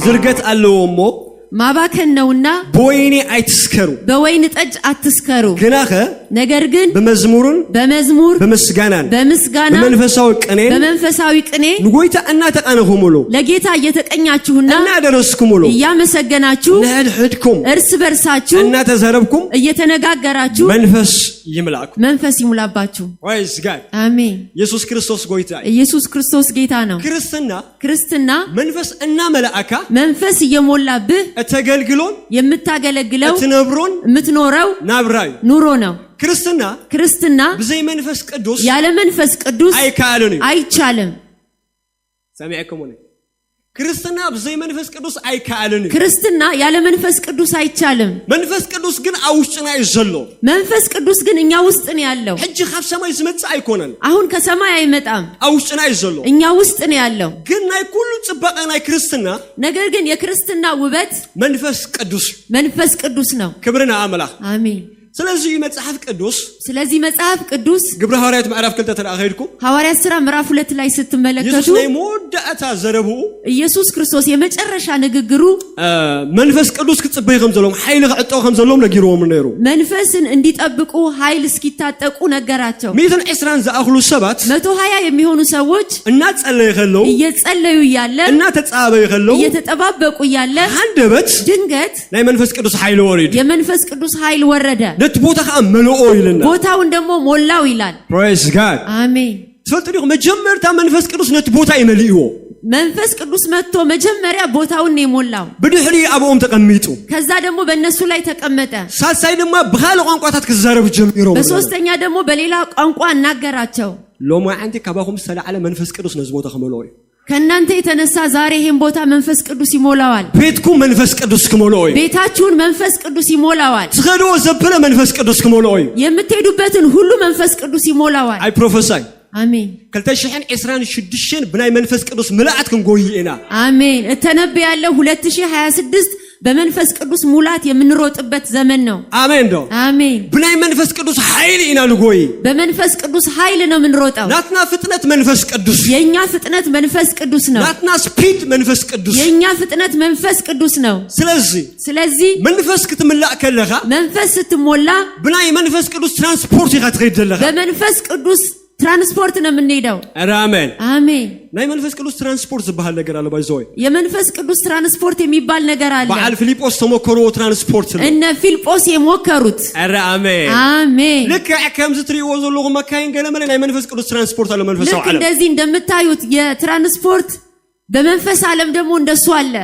ዝርገት አለውሞ ማባከን ነውና በወይኔ አይትስከሩ በወይን ጠጅ አትስከሩ ግናኸ ነገር ግን በመዝሙር በመስጋና በመንፈሳዊ ቅኔ ንጎይታ እና ተቃነኹሙሉ ለጌታ እየተቀኛችሁና እና ደረስኩሙሉ እያመሰገናችሁ ለህድኩም እርስ በርሳችሁ እና ተዘረብኩም እየተነጋገራችሁ መንፈስ ይሙላባችሁ ወይስ ጋር አሜን ኢየሱስ ክርስቶስ ጎይታ ኢየሱስ ክርስቶስ ጌታ ነው ክርስትና መንፈስ እና መላእካ መንፈስ እየሞላብህ እተገልግሎን የምታገለግለው እትነብሮን የምትኖረው ናብራይ ኑሮ ነው ክርስትና በዘይ መንፈስ ቅዱስ ያለ መንፈስ ቅዱስ አይቻልም ሰማያከሙ ነው ክርስትና በዘይ መንፈስ ቅዱስ አይካልን ክርስትና ያለ መንፈስ ቅዱስ አይቻልም መንፈስ ቅዱስ ግን አውሽና ይዘሎ መንፈስ ቅዱስ ግን እኛ ውስጥ ነው ያለው እጅ ኻፍ ሰማይ ዝመጽ አይኮነን አሁን ከሰማይ አይመጣም አውሽና ይዘሎ እኛ ውስጥ ነው ያለው ግን ናይ ኩሉ ጽባቀና ክርስትና ነገር ግን የክርስትና ውበት መንፈስ ቅዱስ ነው ክብርና አምላክ አሜን ስለዚህ መጽሐፍ ቅዱስ ግብረ ሐዋርያት ምዕራፍ 2 ተራኸይድኩ ሐዋርያት ሥራ ምዕራፍ 2 ላይ ስትመለከቱ ኢየሱስ ላይ ሞዳታ ዘረቡ ኢየሱስ ክርስቶስ የመጨረሻ ንግግሩ መንፈስ ቅዱስ ክጽበይ ከምዘሎም ኃይል ከዕጣው ከምዘሎም ለጊሮም ነይሩ መንፈስን እንዲጠብቁ ኃይል እስኪታጠቁ ነገራቸው 120 ዘአኽሉ ሰባት 120 የሚሆኑ ሰዎች እና ጸለይ ይኸለው እየጸለዩ ያለ እና ተጻበይ ይኸለው እየተጠባበቁ ያለ አንደበት ድንገት ናይ መንፈስ ቅዱስ ኃይል ወረደ የመንፈስ ቅዱስ ኃይል ወረደ ለትቦታ ከመልኦ ይልና ቦታውን ደግሞ ሞላው ይላል praise god አሜን ተፈልጥሪው መጀመርታ መንፈስ ቅዱስ ለትቦታ ይመልኦ መንፈስ ቅዱስ መጥቶ መጀመሪያ ቦታውን ነው የሞላው በድህሪ አብኦም ተቀምጡ ከዛ ደግሞ በእነሱ ላይ ተቀመጠ ሳሳይ ደግሞ በኻለ ቋንቋታት ከዛረብ ጀምሮ በሶስተኛ ደግሞ በሌላ ቋንቋ እናገራቸው ሎማ አንተ ከባኹም ሰላዓለ መንፈስ ቅዱስ ነዝቦታ ከመልኦ ከናንተ የተነሳ ዛሬ ይሄን ቦታ መንፈስ ቅዱስ ይሞላዋል ቤትኩም መንፈስ ቅዱስ ከሞላው ቤታችሁን መንፈስ ቅዱስ ይሞላዋል ትኸዶ ዘብለ መንፈስ ቅዱስ ከሞላው የምትሄዱበትን ሁሉ መንፈስ ቅዱስ ይሞላዋል አይ ፕሮፌሳይ አሜን ከልተሽህን 26 ብናይ መንፈስ ቅዱስ ምልአት ክንጎይና አሜን እተነብያለሁ 2026 በመንፈስ ቅዱስ ሙላት የምንሮጥበት ዘመን ነው አሜን ዶ አሜን ብናይ መንፈስ ቅዱስ ኃይል ኢና ልጎይ በመንፈስ ቅዱስ ኃይል ነው የምንሮጣው ናትና ፍጥነት መንፈስ ቅዱስ የኛ ፍጥነት መንፈስ ቅዱስ ነው ናትና ስፒድ መንፈስ ቅዱስ የኛ ፍጥነት መንፈስ ቅዱስ ነው ስለዚህ መንፈስ ክትምላእ ከለኻ መንፈስ ስትሞላ ብናይ መንፈስ ቅዱስ ትራንስፖርት ይኸትኸይደለኻ በመንፈስ ቅዱስ ትራንስፖርት ነው የምንሄደው አሜን ናይ መንፈስ ቅዱስ ትራንስፖርት ዝባል ነገር አለ ባይዘይ የመንፈስ ቅዱስ ትራንስፖርት የሚባል ነገር አለ በአል ፊልጶስ ተሞከሩ ትራንስፖርት ነው እነ ፊልጶስ የሞከሩት አሜን ልክ አከም ዝትሪው ወዘሉሁ መካይን ገለመለ ናይ መንፈስ ቅዱስ ትራንስፖርት አለ መንፈሳው ዓለም እንደዚህ እንደምታዩት የትራንስፖርት በመንፈስ ዓለም ደግሞ እንደሱ አለ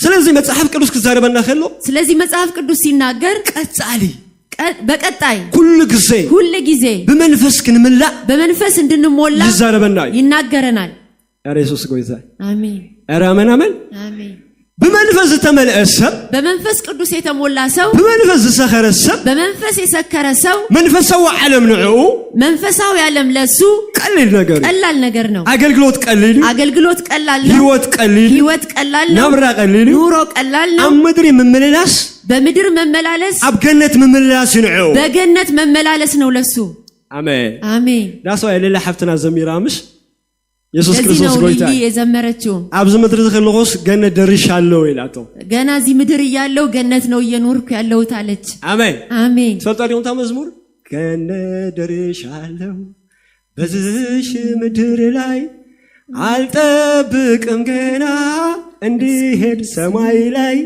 ስለዚህ መጽሐፍ ቅዱስ ከዛረበና ከሎ ስለዚህ መጽሐፍ ቅዱስ ሲናገር ቀጻሊ በቀጣይ ሁሉ ጊዜ በመንፈስ ክንምላ በመንፈስ እንድንሞላ ይናገረናል ኢየሱስ ጎይታ አሜን አሜን በመንፈስ ተመለሰ በመንፈስ ቅዱስ የተሞላ ሰው በመንፈስ ሰኸረሰ በመንፈስ የሰከረ ሰው መንፈሳው ዓለም ነው መንፈሳዊ ዓለም ለሱ ቀላል ነገር ነው አገልግሎት ቀላል ነው ህይወት ቀላል ነው ኑሮ ቀላል ነው በምድር መመላለስ አብገነት መመላለስ ነው በገነት መመላለስ ነው ለሱ አሜን ዳሶ የሌላ ሐፍትና ዘሚራምሽ ኢየሱስ ክርስቶስ ጎይታ የዘመረችው አብዝ ምድር ተኸለቆስ ገነት ደርሻለሁ ይላቶ ገና እዚህ ምድር ያለው ገነት ነው እየኖርኩ ያለው ታለች አሜን ሰልጣሪውን ታመዝሙር ገነት ደርሻለሁ በዚህ ምድር ላይ አልጠብቅም ገና እንዲሄድ ሰማይ ላይ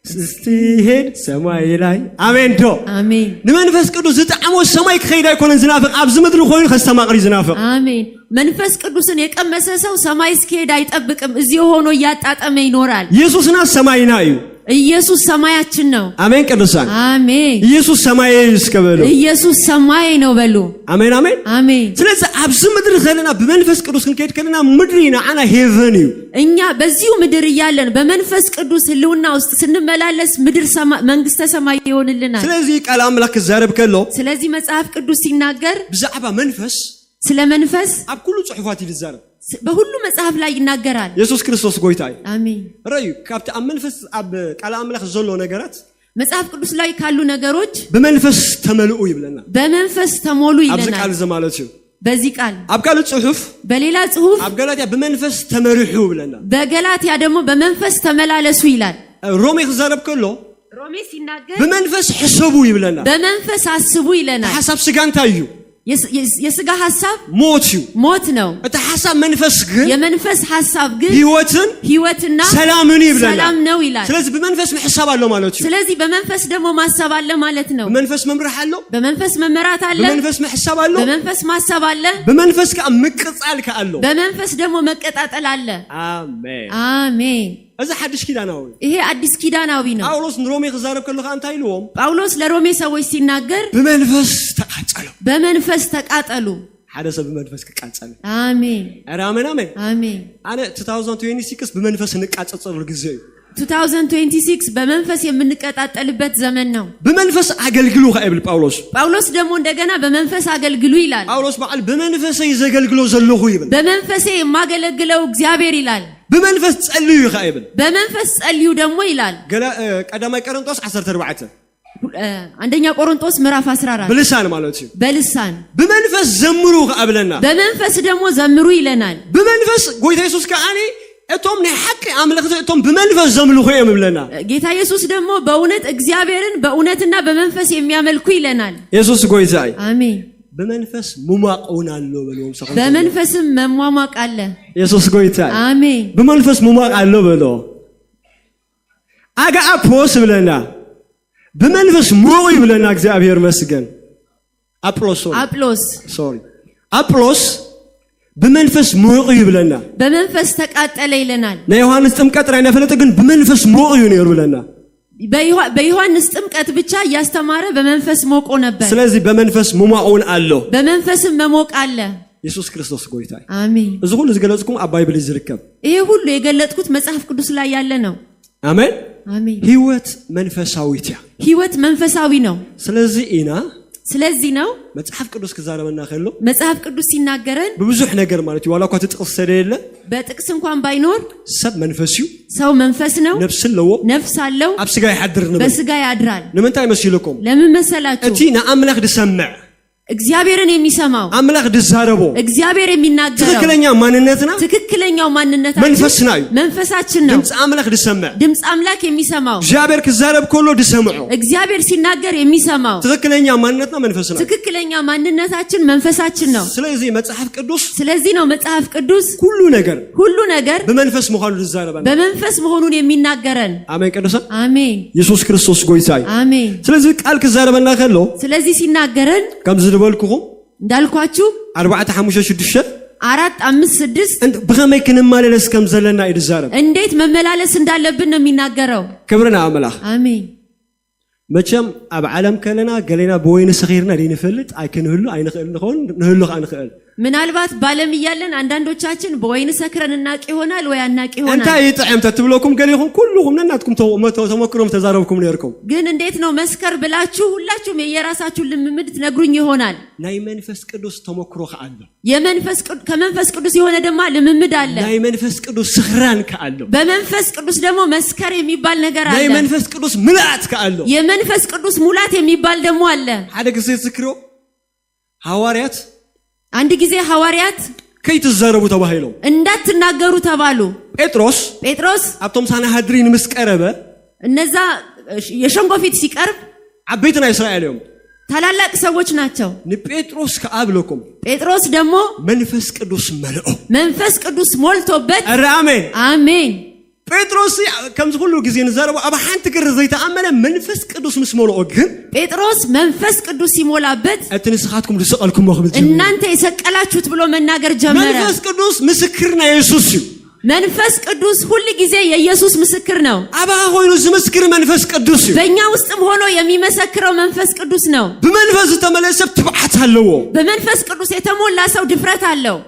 ስትሄድ ሰማይ ላይ አሜን ዶ አሜን ንመንፈስ ቅዱስ ዝጣዕሞ ሰማይ ከይዳ ይኮነን ዝናፍቅ አብዝ ምድር ኮይኑ ከስተማቅሪ ዝናፍቅ አሜን መንፈስ ቅዱስን የቀመሰ ሰው ሰማይ እስኪሄድ አይጠብቅም እዚህ ሆኖ ያጣጣመ ይኖራል ኢየሱስና ሰማይና እዩ ኢየሱስ ሰማያችን ነው አሜን ቅዱሳን አሜን ኢየሱስ ሰማይ እስከበሉ ኢየሱስ ሰማይ ነው በሉ አሜን ስለዚህ አብዝ ምድር ከለና በመንፈስ ቅዱስ ከሄድ ከለና ምድሪና አና ሄቨን እዩ እኛ በዚሁ ምድር ያለን በመንፈስ ቅዱስ ህልውና ውስጥ ስንመላለስ ምድር መንግስተ ሰማይ ይሆንልናል ስለዚህ ቃል አምላክ ዘረብ ከሎ ስለዚህ መጽሐፍ ቅዱስ ሲናገር ብዛዕባ መንፈስ ስለ መንፈስ አብ ኩሉ ጽሑፋት ይዘረብ በሁሉ መጽሐፍ ላይ ይናገራል ኢየሱስ ክርስቶስ ጎይታይ አሜን ረዩ ካብታ መንፈስ አብ ቃል አምላክ ዘሎ ነገራት መጽሐፍ ቅዱስ ላይ ካሉ ነገሮች በመንፈስ ተመልኡ ይብለና በመንፈስ ተሞሉ ይለናል አብ ቃል ዘማለቱ በዚህ ቃል አብቃሉ ጽሑፍ በሌላ ጽሑፍ አብገላትያ በመንፈስ ተመርሑ ብለና በገላትያ ደግሞ በመንፈስ ተመላለሱ ይላል ሮሜ ከዛረብ ከሎ ሮሜ ሲናገር በመንፈስ ሕሰቡ ይብለና በመንፈስ አስቡ ይለናል ሐሳብ ስጋን ታዩ የስጋ ሐሳብ ሞት ነው እታ ሐሳብ መንፈስ ግን የመንፈስ ሐሳብ ግን ህይወትና ሰላምን ይብለና ሰላም ነው ይላል ስለዚህ በመንፈስ መሐሳብ አለው ማለት ነው ስለዚህ በመንፈስ ደግሞ ማሰብ አለ ማለት ነው በመንፈስ መምራት አለው በመንፈስ መመራት አለ በመንፈስ መሐሳብ አለው በመንፈስ ማሰብ አለ በመንፈስ ከመቀጣል ካለው በመንፈስ ደግሞ መቀጣጠል አለ አሜን እዛ ሐዲስ ኪዳናዊ ይሄ አዲስ ኪዳናዊ ነው ጳውሎስ ሮሜ ከዛረብ ከለካ አንተ አይልዎም ጳውሎስ ለሮሜ ሰዎች ሲናገር በመንፈስ ተቃጠሉ ሓደ ሰብ በመንፈስ ከቃጸለ አሜን አሜን አሜን አነ 2026 በመንፈስ እንቃጸጸሉ ጊዜ 2026 በመንፈስ የምንቀጣጠልበት ዘመን ነው በመንፈስ አገልግሉ ከብል ጳውሎስ ደግሞ እንደገና በመንፈስ አገልግሉ ይላል ጳውሎስ በቃል በመንፈስ ይዘገልግሎ ዘለኹ ይብል በመንፈስ የማገለግለው እግዚአብሔር ይላል በመንፈስ ጸልዩ ከብል በመንፈስ ጸልዩ ደግሞ ይላል ቀዳማይ ቆሮንቶስ 14 አንደኛ ቆሮንቶስ ምዕራፍ 14 በልሳን ማለት ነው በልሳን በመንፈስ ዘምሩ ከብለና በመንፈስ ደግሞ ዘምሩ ይለናል በመንፈስ ጌታ ኢየሱስ ከአኔ እቶም ነሐቅ አምልክቶ እቶም በመንፈስ ዘምልኹ ይምብለና ጌታ ኢየሱስ ደግሞ በእውነት እግዚአብሔርን በእውነትና በመንፈስ የሚያመልኩ ይለናል ኢየሱስ ጌታዬ አሜን በመንፈስ ሙማቁን አለው በለው ሰው በመንፈስም መሟሟቅ አለ ኢየሱስ ጌታዬ አሜን በመንፈስ ሙማቅ አለው በለው አጋአፖስ ብለና በመንፈስ ሙሉ ይብለና እግዚአብሔር መስገን አጵሎስ በመንፈስ ሙሉ ይብለና በመንፈስ ተቃጠለ ይለናል ለዮሐንስ ጥምቀት ላይ ነፈለጠ ግን በመንፈስ ሙሉ ነው ይብለና በዮሐንስ ጥምቀት ብቻ ያስተማረ በመንፈስ ሞቆ ነበር ስለዚህ በመንፈስ ሙማኡን አለው በመንፈስም መሞቅ አለ ኢየሱስ ክርስቶስ ጌታዬ አሜን እዝሁን ዝገለጽኩም አባይ ብለ ዝርከብ ይሄ ሁሉ የገለጥኩት መጽሐፍ ቅዱስ ላይ ያለ ነው አሜን አሜን ህይወት መንፈሳዊ ነው ስለዚህ ነው መጽሐፍ ቅዱስ ከዛረመና ከሎ መጽሐፍ ቅዱስ ሲናገረን በብዙህ ነገር ማለት ይዋላ ኳት ጥቅስ ሰደለ በጥቅስ እንኳን ባይኖር ሰው መንፈስ ነው ነፍስ አለው አብስጋ ይሐድር ነው በስጋ ያድራል ለምን ታይመስልኩም ለምን መሰላችሁ እቲ ነአምላክ ድሰምዕ እግዚአብሔርን የሚሰማው አምላክ ድዛረቦ እግዚአብሔር የሚናገረው ትክክለኛው ማንነት መንፈሳችን ነው ድምጽ አምላክ ድሰምዕ ድምጽ አምላክ የሚሰማው እግዚአብሔር ከዛረብ ኮሎ ድሰምዑ እግዚአብሔር ሲናገር የሚሰማው ትክክለኛ ማንነትና መንፈስና ትክክለኛ ማንነታችን መንፈሳችን ነው ስለዚህ ነው መጽሐፍ ቅዱስ ሁሉ ነገር በመንፈስ መሆኑ ድዛረባና በመንፈስ መሆኑን የሚናገረን አሜን ቅዱስ አሜን ኢየሱስ ክርስቶስ ጌታዬ አሜን ስለዚህ ቃል ከዛረባና ከሎ ስለዚህ ሲናገረን ከምዝ ልበልኩኹም እንዳልኳችሁ 456 456 በከመይ ክንማለስ ከም ዘለና ይድዛረብ እንዴት መመላለስ እንዳለብን ነው የሚናገረው ክብርና አምላክ አሜን መቼም አብ ዓለም ከለና ገሌና በወይነ ሰኺርና ሊንፈልጥ አይከንህሉ አይንኸል ነውን ነህሉ አንኸል ምናልባት ባለም ይያለን አንዳንዶቻችን በወይን ሰክረን እናቂ ይሆናል ወይ አናቂ ይሆናል እንታ ይጥዕም ተትብሎኩም ገሌኹም ኩሉኹም ነናትኩም ተሞክሮም ተዛረብኩም ነርኩም ግን እንዴት ነው መስከር ብላችሁ ሁላችሁም የራሳችሁ ልምምድ ትነግሩኝ ይሆናል ናይ መንፈስ ቅዱስ ተሞክሮ ካለ ከመንፈስ ቅዱስ የሆነ ደማ ልምምድ አለ ናይ መንፈስ ቅዱስ ስኽራን ካለ በመንፈስ ቅዱስ ደግሞ መስከር የሚባል ነገር አለ ናይ መንፈስ ቅዱስ ሙላት ካለ የመንፈስ ቅዱስ ሙላት የሚባል ደግሞ አለ ሓደ ጊዜ ዝክሮ ሐዋርያት አንድ ጊዜ ሐዋርያት ከይትዛረቡ ተባሂለው እንዳትናገሩ ተባሉ ጴጥሮስ አብቶም ሳናሃድሪን ምስቀረበ እነዛ የሸንጎ ፊት ሲቀርብ አቤትና እስራኤልዮም ታላላቅ ሰዎች ናቸው ንጴጥሮስ ከአብለኩም ጴጥሮስ ደግሞ መንፈስ ቅዱስ ሞልቶበት አሜን ጴጥሮስ ከምዝ ሁሉ ጊዜ ንዛረቡ አባ ሓንቲ ግር ዘይተአመነ መንፈስ ቅዱስ ምስሞልኦ ግን ጴጥሮስ መንፈስ ቅዱስ ሲሞላበት እትንስኻትኩም ልሰቀልኩም ወክብል እናንተ የሰቀላችሁት ብሎ መናገር ጀመረ መንፈስ ቅዱስ ምስክርና ኢየሱስ መንፈስ ቅዱስ ሁሉ ጊዜ የኢየሱስ ምስክር ነው አባ ሆይኑ ዝመስክር መንፈስ ቅዱስ በእኛ ውስጥም ሆኖ የሚመሰክረው መንፈስ ቅዱስ ነው በመንፈስ ተመለሰብ ትብዓት አለው በመንፈስ ቅዱስ የተሞላ ሰው ድፍረት አለው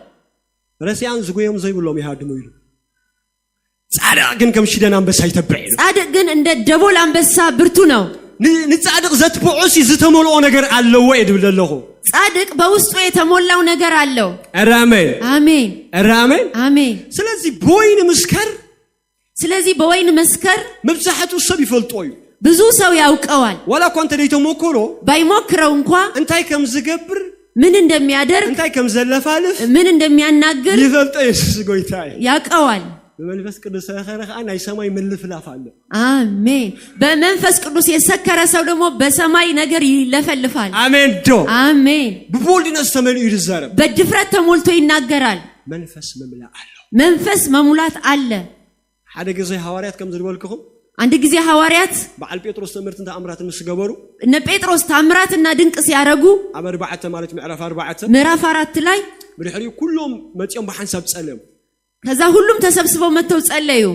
ረሲያን ዝጎየም ዘይብሎም ይሃድሙ ይሉ ጻድቅ ግን ከምሽደን አንበሳ ይተብዕ ጻድቅ ግን እንደ ደቦል አንበሳ ብርቱ ነው ንጻድቅ ዘትብዑስ ዝተሞልኦ ነገር አለው ወይ ድብለለኹ ጻድቅ በውስጡ የተሞላው ነገር አለው አሜን ስለዚህ በወይን መስከር መብዛሕቱ ሰብ ይፈልጦዩ ብዙ ሰው ያውቀዋል ወላ ኮንተ ደይተሞክሮ ባይሞክረው እንኳን እንታይ ከም ዝገብር ምን እንደሚያደርግ እንታይ ከም ዘለፋልፍ ምን እንደሚያናግር ይፈልጥ ኢየሱስ ጎይታዬ ያቀዋል በመንፈስ ቅዱስ ሰከረኸ ናይ ሰማይ ምልፍላፍ አለ አሜን በመንፈስ ቅዱስ የሰከረ ሰው ደግሞ በሰማይ ነገር ይለፈልፋል አሜን ዶ አሜን በቦልድነስ ተመልኡ ይዛረብ በድፍረት ተሞልቶ ይናገራል መንፈስ መምላ አለ መንፈስ መሙላት አለ ሓደ ጊዜ ሐዋርያት ከም ዝልበልኩም አንድ ጊዜ ሐዋርያት በዓል ጴጥሮስ ትምህርትን ተአምራትን መስገበሩ እነ ጴጥሮስ ታምራትና ድንቅ ሲያረጉ አበርባዓተ ማለት ምዕራፍ 4 ላይ ብድሕሪኡ ኩሎም መጽኦም በሐንሳብ ጸለዩ ከዛ ሁሉም ተሰብስበው መተው ጸለዩ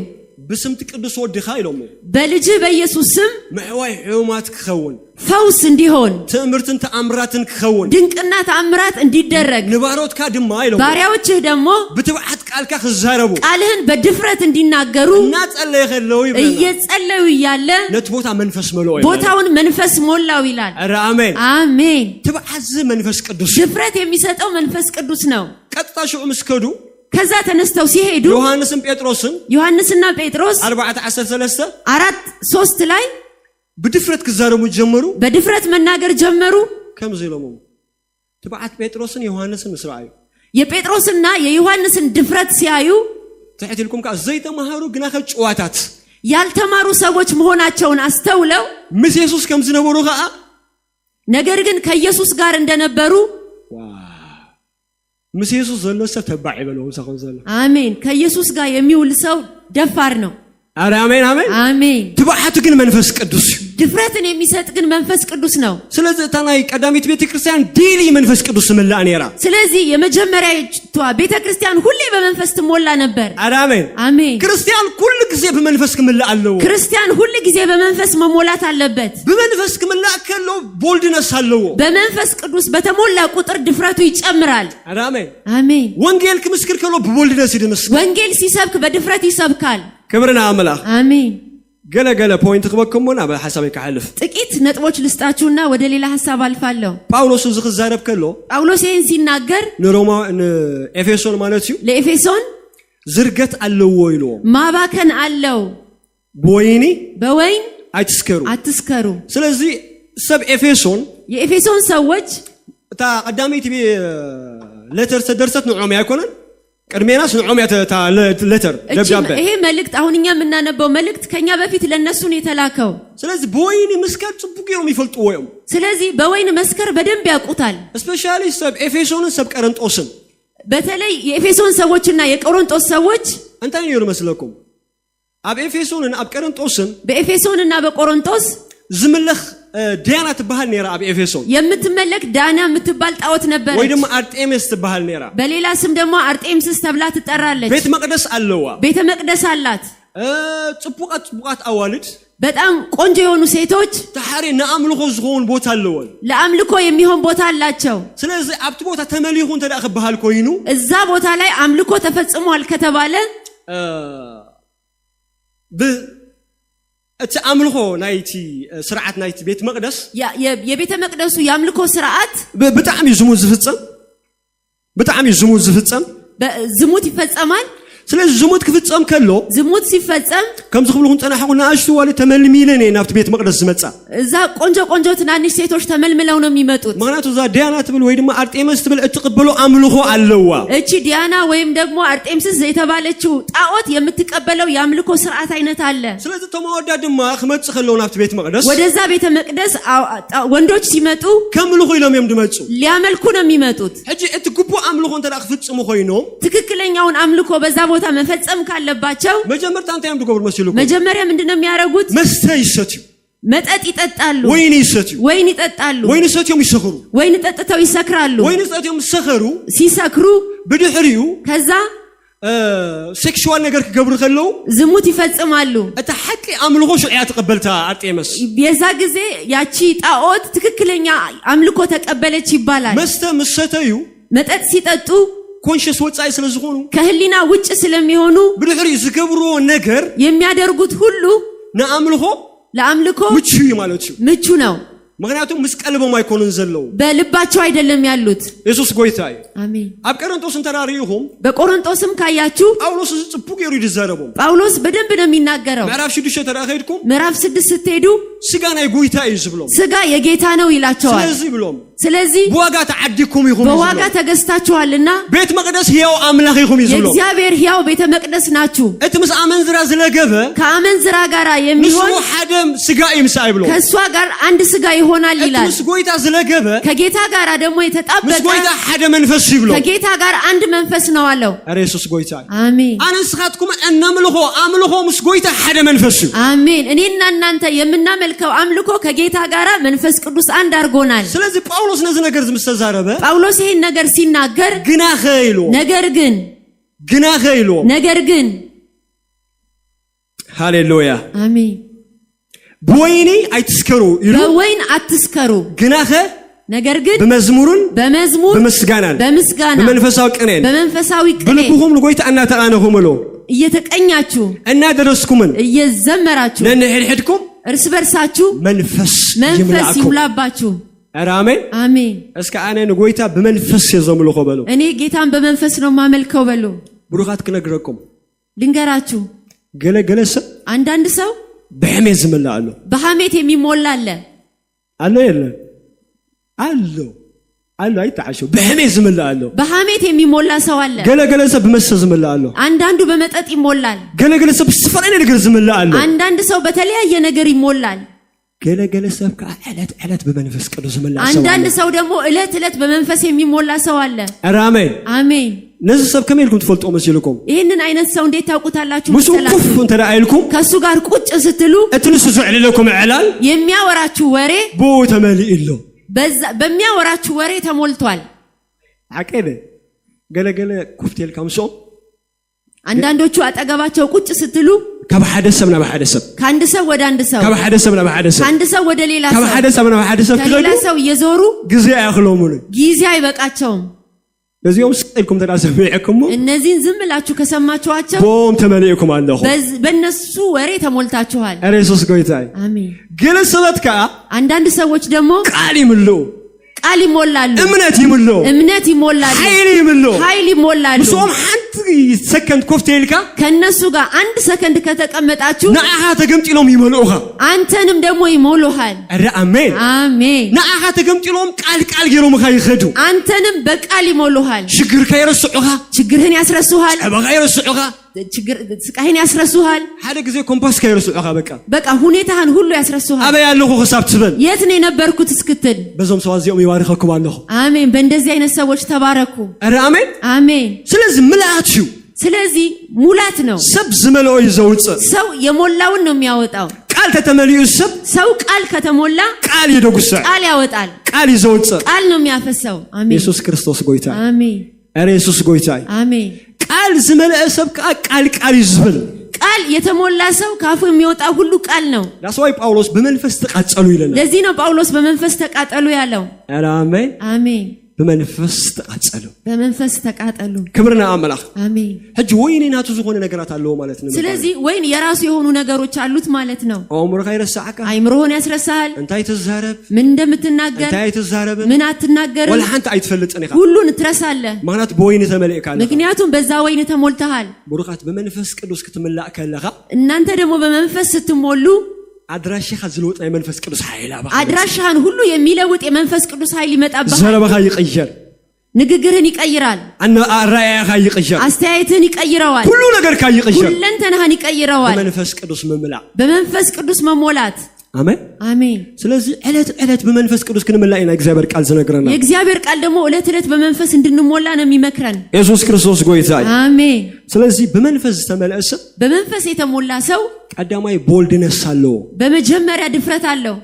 በስምት ቅዱስ ወድኻ ኢሎም በልጅ በኢየሱስ ስም መሕዋይ ሕማት ክኸውን ፈውስ እንዲሆን ትምህርትን ተአምራትን ክኸውን ድንቅና ተአምራት እንዲደረግ ንባሮትካ ድማ ኢሎም ባሪያዎችህ ደግሞ ብትብዓት ቃልካ ክዛረቡ ቃልህን በድፍረት እንዲናገሩ እና ጸለየ ከለው ይብለና እየጸለዩ ይያለ ነት ቦታ መንፈስ መለው ቦታውን መንፈስ ሞላው ይላል አረ አሜን አሜን ትብዓት መንፈስ ቅዱስ ድፍረት የሚሰጠው መንፈስ ቅዱስ ነው ቀጥታ ሽዑ መስከዱ ከዛ ተነስተው ሲሄዱ ዮሐንስና ጴጥሮስ 4:13 ላይ በድፍረት ክዛረሙ ጀመሩ በድፍረት መናገር ጀመሩ ከምዘለሙ ተባዓት ጴጥሮስን ዮሐንስን መስራዩ የጴጥሮስና የዮሐንስን ድፍረት ሲያዩ ተሕትልኩም ካ ዘይተማሃሩ ግና ከጭዋታት ያልተማሩ ሰዎች መሆናቸውን አስተውለው ኢየሱስ ከምዝነበሩ ካ ነገር ግን ከኢየሱስ ጋር እንደነበሩ ኢየሱስ ዘለሰ ተባዕ ይበለው ሰው ዘለ አሜን ከኢየሱስ ጋር የሚውል ሰው ደፋር ነው አረ አሜን አሜን አሜን ትባዓቱ ግን መንፈስ ቅዱስ ድፍረትን የሚሰጥ ግን መንፈስ ቅዱስ ነው ስለዚህ ታናይ ቀዳሚት ቤተክርስቲያን ዲሊ መንፈስ ቅዱስ መላ ነራ ስለዚህ የመጀመሪያዊቷ ቤተክርስቲያን ሁሌ በመንፈስ ትሞላ ነበር አረ አሜን አሜን ክርስቲያን ሁሉ ጊዜ በመንፈስ ከመላ አለው ክርስቲያን ሁሉ ጊዜ በመንፈስ መሞላት አለበት በመንፈስ ከመላ ከለው ቦልድነስ አለው በመንፈስ ቅዱስ በተሞላ ቁጥር ድፍረቱ ይጨምራል አረ አሜን አሜን ወንጌል ከምስክር ከለው በቦልድነስ ይደነስ ወንጌል ሲሰብክ በድፍረት ይሰብካል ክብርና አምላክ አሜን ገለገለ ፖይንት ክበከሙና በሐሳቤ ከሐልፍ ጥቂት ነጥቦች ልስጣችሁና ወደ ሌላ ሐሳብ አልፋለሁ ጳውሎስ ዝኽዛረብ ከሎ ጳውሎስ ይሄን ሲናገር ለሮማ ኤፌሶን ማለት ነው ለኤፌሶን ዝርገት አለው ይሎ ማባከን አለው በወይን አትስከሩ ስለዚህ ሰብ ኤፌሶን የኤፌሶን ሰዎች ታ ቀዳሚት ሌተር ተደርሰት ነው ያኮነን ቀድሜናስ ነው ሌተር ደብዳቤ ይሄ መልእክት አሁንኛ የምናነበው መልእክት ከኛ በፊት ለነሱ ነው የተላከው ስለዚህ በወይን መስከር ጽቡቅ ነው የሚፈልጡ ወይም ስለዚህ በወይን መስከር በደንብ ያውቁታል ስፔሻሊ ሰብ ኤፌሶን ሰብ ቆሮንጦስን በተለይ የኤፌሶን ሰዎችና የቆሮንጦስ ሰዎች አንተን ይሩ መስለኩም አብ ኤፌሶንና አብ ቆሮንጦስን በኤፌሶንና በቆሮንጦስ ዝምለኽ ዲያና ትባል ነራ አብ ኤፌሶን የምትመለክ ዳና የምትባል ጣዖት ነበር ወይ ደግሞ አርጤምስ ትባል ነራ በሌላ ስም ደግሞ አርጤምስስ ተብላ ትጠራለች ቤተ መቅደስ አለዋ ቤተ መቅደስ አላት ጽቡቃት አዋልድ በጣም ቆንጆ የሆኑ ሴቶች ታሐሪ ለአምልኮ ዝሆን ቦታ አለወል ለአምልኮ የሚሆን ቦታ አላቸው ስለዚህ አብት ቦታ ተመሊሁን ተዳኸባል ኮይኑ እዛ ቦታ ላይ አምልኮ ተፈጽሟል ከተባለ አምልኮ ናይቲ ስርዓት ናይቲ ቤት መቅደስ የቤተ መቅደሱ ያምልኮ ስርዓት በጣም ዝሙት ዝፍጸም ይፈጸማል ስለዚህ ዝሙት ክፍጸም ከሎ ዝሙት ሲፈጸም ከም ዝኽብሉን ጸናሕኩና አሽቱ ዋለ ተመልሚለኔ ናፍት ቤት መቅደስ ዝመጻ እዛ ቆንጆ ትናንሽ ሴቶች ተመልምለው ነው የሚመጡት ማለቱ እዛ ዲያና ትብል ወይ ደግሞ አርጤምስ ትብል እትቀበሉ አምልኮ አለዋ እቺ ዲያና ወይም ደግሞ አርጤምስስ የተባለችው ጣዖት የምትቀበለው ያምልኮ ስርዓት አይነት አለ ስለዚህ ተማወዳ ድማ ክመጽ ከለው ናፍት ቤት መቅደስ ወደዛ ቤተ መቅደስ ወንዶች ሲመጡ ከምልኮ ይሎም ይምድመጹ ሊያመልኩ ነው የሚመጡት እጂ እትግቡ አምልኮ እንተዳኽ ፍጽሙ ኮይኖም ትክክለኛውን አምልኮ በዛ ቦታ መፈጸም ካለባቸው መጀመርታ አንተ ያምዱ ጎብር መስይሉ መጀመሪያ ምንድነው የሚያረጉት መስተይ ይሰጥዩ መጠጥ ይጠጣሉ ወይን ይሰጥዩ ወይን ሰጥዮም ይሰክሩ ወይን ጠጥተው ይሰክራሉ ወይን ሰጥዮም ሲሰክሩ በድሕሪዩ ከዛ ሴክሹዋል ነገር ከገብሩ ከለው ዝሙት ይፈጽማሉ እታ ሐቂ አምልኮ ሸሪዓ ተቀበልታ አርጤምስ የዛ ጊዜ ያቺ ጣዖት ትክክለኛ አምልኮ ተቀበለች ይባላል መስተዩ መጠጥ ሲጠጡ ኮንሽስ ወጻይ ስለዝሆኑ ከህሊና ውጭ ስለሚሆኑ ብድሕሪ ዝገብሩ ነገር የሚያደርጉት ሁሉ ለአምልኮ ምቹ ነው ምክንያቱም መስቀልበው ማይኮንን ዘለው በልባቸው አይደለም ያሉት ኢየሱስ ጎይታይ አሜን አብ ቆሮንጦስን ተራሪሁም በቆሮንጦስም ካያችሁ ጳውሎስ ጽቡቅ ይሩ ይዘረቡ ጳውሎስ በደንብ ነው የሚናገረው ምዕራፍ 6 ተራኸይድኩም ምዕራፍ 6 ስትሄዱ ስጋ ናይ ጎይታ ይዝ ብሎም ስጋ የጌታ ነው ይላቸዋል ስለዚህ ብሎም ስለዚህ በዋጋ ተዓዲኩም ይሁን በዋጋ ተገዝታችኋልና ቤተ መቅደስ ሕያው አምላክ ይሁን ይዝብሎ የእግዚአብሔር ሕያው ቤተ መቅደስ ናችሁ እትምስ አመንዝራ ዝለገበ ከአመንዝራ ጋር የሚሆን ንሱ ሐደም ስጋ ይምሳይ ብሎ ከሷ ጋር አንድ ስጋ ይሆናል ይላል እትምስ ጎይታ ዝለገበ ከጌታ ጋር ደግሞ የተጣበቀ ምስ ጎይታ ሐደ መንፈስ ይብሎ ከጌታ ጋር አንድ መንፈስ ነው አለው ኢየሱስ ጎይታ አሜን አንስኻትኩም እናምልኮ አምልኮ ምስ ጎይታ ሐደ መንፈስ አሜን እኔና እናንተ የምናመልከው አምልኮ ከጌታ ጋር መንፈስ ቅዱስ አንድ አድርጎናል ስለዚህ ጳውሎስ ነዚህ ነገር ዝምስተዛረበ ጳውሎስ ይሄን ነገር ሲናገር ግና ኸይሎ ነገር ግን ሃሌሉያ አሜን በወይኒ አይትስከሩ ይሉ በወይን አትስከሩ ግና ነገር ግን በመዝሙር በምስጋና በመንፈሳዊ ቅኔ በልቡም ለጎይታ እናተቃነሁም ሎ እየተቀኛችሁ እናደረስኩምን እየዘመራችሁ ለነህድኩም እርስ በርሳችሁ መንፈስ ይሙላባችሁ አሜን እስከ አነ ጎይታ በመንፈስ የዘምልኮ በሉ እኔ ጌታን በመንፈስ ነው ማመልከው በሉ ብሩኻት ክነግረኩም ልንገራችሁ ገለገለሰ አንዳንድ ሰው በሐሜት ዝምላአሉ በሐሜት የሚሞላ አለ የለ አለ አይታዓሹ በሐሜት ዝምላአሉ በሐሜት የሚሞላ ሰው አለ ገለገለሰ በመሰዝ ዝምላአሉ አንዳንዱ በመጠጥ ይሞላል ገለገለሰ በስፈራኔ ነገር ዝምላአሉ አንዳንድ ሰው በተለያየ ነገር ይሞላል ገለገለሰ ከዕለት በመንፈስ ቅዱስ ዝምላአሉ አንዳንድ ሰው ደግሞ ዕለት በመንፈስ የሚሞላ ሰው አለ አሜን ነዚህ ሰብ ከመልኩም ተፈልጦ መስልኩም ይሄንን አይነት ሰው እንዴት ታውቁታላችሁ መስላችሁ ሙሱ ኩፍ ተራአይልኩም ከሱ ጋር ቁጭ ስትሉ እትልሱ ዘዕለኩም ዕላል የሚያወራችሁ ወሬ ቦ ተመልኢሎ በሚያወራችሁ ወሬ ተሞልቷል አቀደ ገለገለ ኩፍቴል ካምሶ አንዳንዶቹ አጠገባቸው ቁጭ ስትሉ ከበሐደሰብና በሐደሰብ ካንድ ሰው ወደ አንድ ሰው ከበሐደሰብና በሐደሰብ ካንድ ሰው ወደ ሌላ ሰው ከበሐደሰብና በሐደሰብ ከሌላ ሰው እየዞሩ ጊዜ አያخلوሙን ጊዜ አይበቃቸውም በዚያው ስልኩም ተዳሰብይኩም እነዚህን ዝም ብላችሁ ከሰማችኋቸው ቦም ተመልኢኩም አለሁ በእነሱ ወሬ ተሞልታችኋል ኢየሱስ ጎይታይ አሜን ግለሰበትካ አንዳንድ ሰዎች ደግሞ ቃል ይምሉ እምነት ይምሉ ኃይል ይሞላሉ ሶም አንድ ሰከንድ ኮፍቴልካ ከነሱ ጋር አንድ ሰከንድ ከተቀመጣችሁ ነአሃ ተገምጥሎም ይመሉኻ አንተንም ደግሞ ይሞሉሃል አሜን ነአሃ ተገምጥሎም ቃል ይሮምኻ ይኸዱ አንተንም በቃል ይሞሉሃል ችግርህን ያስረሱሃል አበጋ ይረሱኻ ስቃይን ያስረሱሃል ሓደ ጊዜ ኮምፓስ ከይረሱኻ በቃ ሁኔታህን ሁሉ ያስረሱሃል አበ ያለሁ ሐሳብ ትበል የት ነው የነበርኩት እስክትል በዞም ሰዋዚኦም ይባርካኩም አለሁ አሜን በእንደዚህ አይነት ሰዎች ተባረኩ አሜን ስለዚህ ሙላት ነው ሰብ ዝመለው ይዘውጽ ሰው የሞላውን ነው የሚያወጣው ቃል ተተመልዩ ሰው ቃል ከተሞላ ቃል ይደጉሳ ቃል ያወጣል ቃል ይዘውጽ ቃል ነው የሚያፈሰው አሜን ኢየሱስ ክርስቶስ ጎይታ አሜን ኢየሱስ ጎይታ አሜን ቃል ዝመለሰብ ቃል ይዝብል ቃል የተሞላ ሰው ካፉ የሚወጣ ሁሉ ቃል ነው ዳስዋይ ጳውሎስ በመንፈስ ተቃጠሉ ይለናል ለዚህ ነው ጳውሎስ በመንፈስ ተቃጠሉ ያለው አሜን በመንፈስ ተቃጠሉ ክብርና አምላክ አሜን ህጅ ወይኔ ናቱ ዝሆነ ነገራት አለው ማለት ነው ስለዚህ ወይን የራሱ የሆኑ ነገሮች አሉት ማለት ነው አእምሮህ ይረሳካ አይምሮህን ያስረሳሃል እንታይ ተዛረብ ምን እንደምትናገር እንታይ ተዛረብ ምን አትናገር ወላ አንተ አይትፈልጥን ይካ ሁሉን ትረሳለህ ማለት በወይን ተመልእካለህ ምክንያቱም በዛ ወይን ተሞልተሃል ቡሩኻት በመንፈስ ቅዱስ ክትመላእ ከለኻ እናንተ ደግሞ በመንፈስ ስትሞሉ አድራሽኻ ዝለውጥ የመንፈስ ቅዱስ ኃይል አባ አድራሽሃን ሁሉ የሚለውጥ የመንፈስ ቅዱስ ኃይል ይመጣብሃል ዘረበኻ ይቀየር ንግግርህን ይቀይራል አና አራያኻ ይቀየር አስተያየትህን ይቀይረዋል ሁሉ ነገር ካይቀየር ሁለንተናህን ይቀይረዋል በመንፈስ ቅዱስ መሞላት አሜን ስለዚህ ዕለት በመንፈስ ቅዱስ ክንመላእና እግዚአብሔር ቃል ዝነግረና የእግዚአብሔር ቃል ደግሞ ዕለት በመንፈስ እንድንሞላ ነው የሚመክረን ኢየሱስ ክርስቶስ ጎይታ አሜን ስለዚህ በመንፈስ ተመለሰ በመንፈስ የተሞላ ሰው ቀዳማይ ቦልድነስ አለው በመጀመሪያ ድፍረት አለው